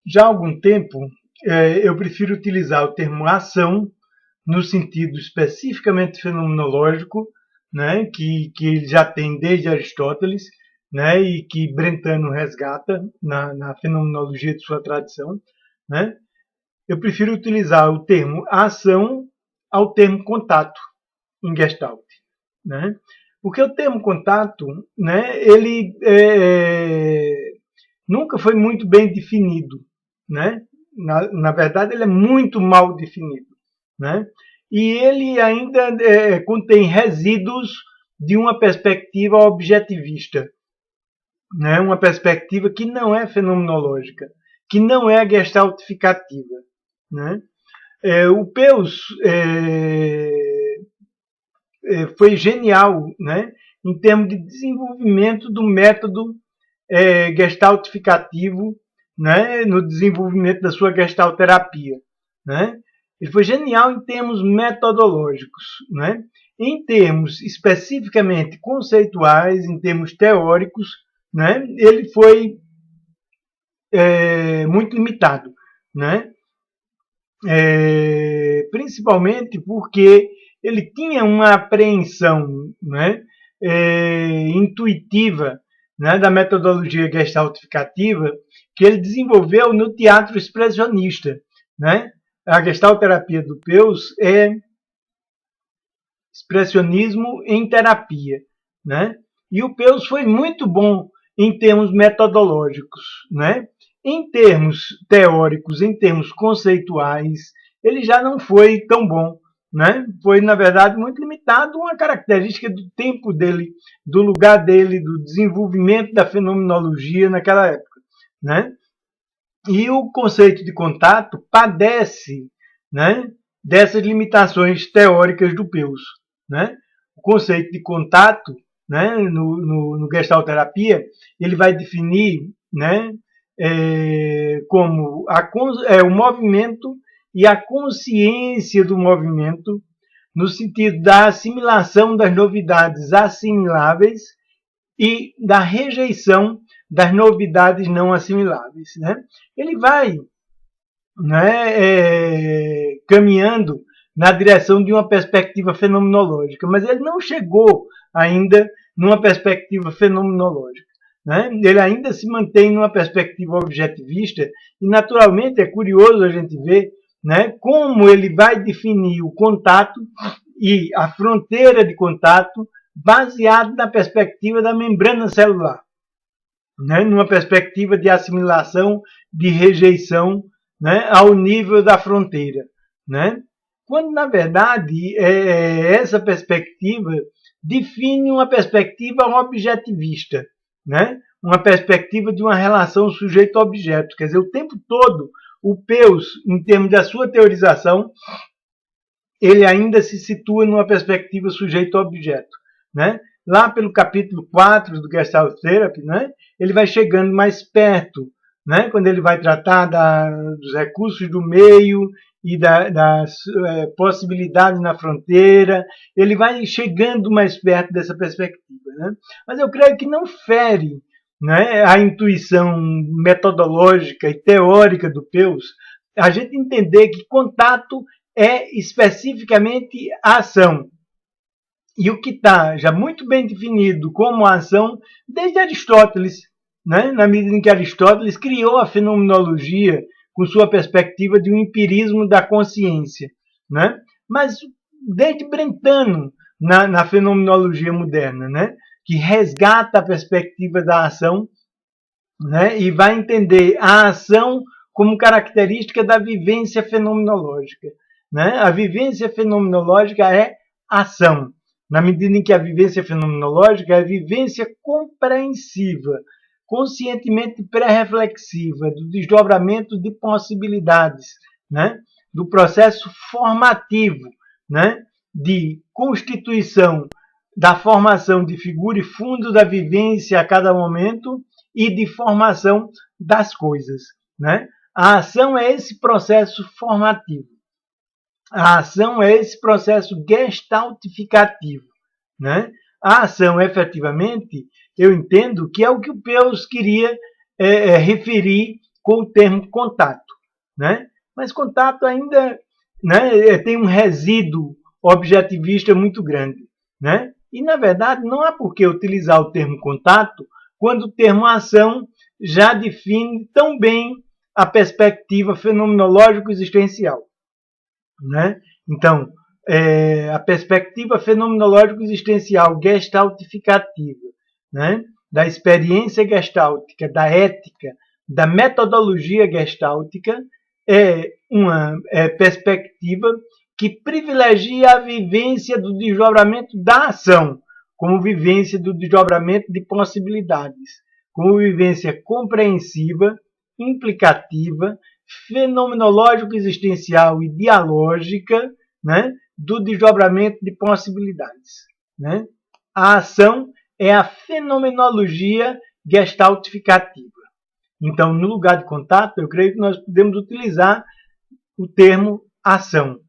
Já há algum tempo, eu prefiro utilizar o termo ação no sentido especificamente fenomenológico, né, que já tem desde Aristóteles, né, e que Brentano resgata na fenomenologia de sua tradição. Né. Eu prefiro utilizar o termo ação ao termo contato em Gestalt. Né. Porque o termo contato, né, ele nunca foi muito bem definido. Né. Na verdade, ele é muito mal definido. Né? E ele ainda contém resíduos de uma perspectiva objetivista, né? Uma perspectiva que não é fenomenológica, que não é gestaltificativa. Né? O Peus foi genial, né? Em termos de desenvolvimento do método gestaltificativo, né? No desenvolvimento da sua gestalterapia. Né? Ele foi genial em termos metodológicos. Né? Em termos especificamente conceituais, em termos teóricos, né? Ele foi muito limitado. Né? Principalmente porque ele tinha uma apreensão, né? Intuitiva, né? Da metodologia gestaltificativa que ele desenvolveu no teatro expressionista. Né? A gestalterapia do Peus é expressionismo em terapia. Né? E o Peus foi muito bom em termos metodológicos. Né? Em termos teóricos, em termos conceituais, ele já não foi tão bom. Né? Foi, na verdade, muito limitado, uma característica do tempo dele, do lugar dele, do desenvolvimento da fenomenologia naquela época. Né? E o conceito de contato padece, né, dessas limitações teóricas do Peus. Né? O conceito de contato, né, no Gestalterapia, ele vai definir, né, como o movimento e a consciência do movimento, no sentido da assimilação das novidades assimiláveis e da rejeição das novidades não assimiláveis. Né? Ele vai, né, caminhando na direção de uma perspectiva fenomenológica, mas ele não chegou ainda numa perspectiva fenomenológica. Né? Ele ainda se mantém numa perspectiva objetivista e, naturalmente, é curioso a gente ver, né, como ele vai definir o contato e a fronteira de contato baseado na perspectiva da membrana celular, né? Numa perspectiva de assimilação, de rejeição, né? Ao nível da fronteira. Né? Quando, na verdade, essa perspectiva define uma perspectiva objetivista, né? Uma perspectiva de uma relação sujeito-objeto. Quer dizer, o tempo todo, o Peus, em termos da sua teorização, ele ainda se situa numa perspectiva sujeito-objeto. Né? Lá pelo capítulo 4 do Gestalt Therapy, né, ele vai chegando mais perto, né, quando ele vai tratar dos recursos do meio e das possibilidades na fronteira, ele vai chegando mais perto dessa perspectiva. Né? Mas eu creio que não fere, né, a intuição metodológica e teórica do Peus a gente entender que contato é especificamente a ação. E o que está já muito bem definido como a ação desde Aristóteles, né? Na medida em que Aristóteles criou a fenomenologia com sua perspectiva de um empirismo da consciência. Né? Mas desde Brentano, na fenomenologia moderna, né? Que resgata a perspectiva da ação, né? E vai entender a ação como característica da vivência fenomenológica. Né? A vivência fenomenológica é ação, na medida em que a vivência fenomenológica é a vivência compreensiva, conscientemente pré-reflexiva, do desdobramento de possibilidades, né? Do processo formativo, né? De constituição da formação de figura e fundo da vivência a cada momento e de formação das coisas. Né? A ação é esse processo formativo. A ação é esse processo gestaltificativo. Né? A ação, efetivamente, eu entendo que é o que o Peus queria referir com o termo contato, né? Mas contato ainda, né, tem um resíduo objetivista muito grande, né? E, na verdade, não há por que utilizar o termo contato quando o termo ação já define tão bem a perspectiva fenomenológico-existencial, né? Então, a perspectiva fenomenológico-existencial gestaltificativa, né, da experiência gestáltica, da ética, da metodologia gestáltica, é uma perspectiva que privilegia a vivência do desdobramento da ação, como vivência do desdobramento de possibilidades, como vivência compreensiva, implicativa, fenomenológico-existencial e dialógica, né, do desdobramento de possibilidades, né? A ação é a fenomenologia gestaltificativa. Então, no lugar de contato, eu creio que nós podemos utilizar o termo ação,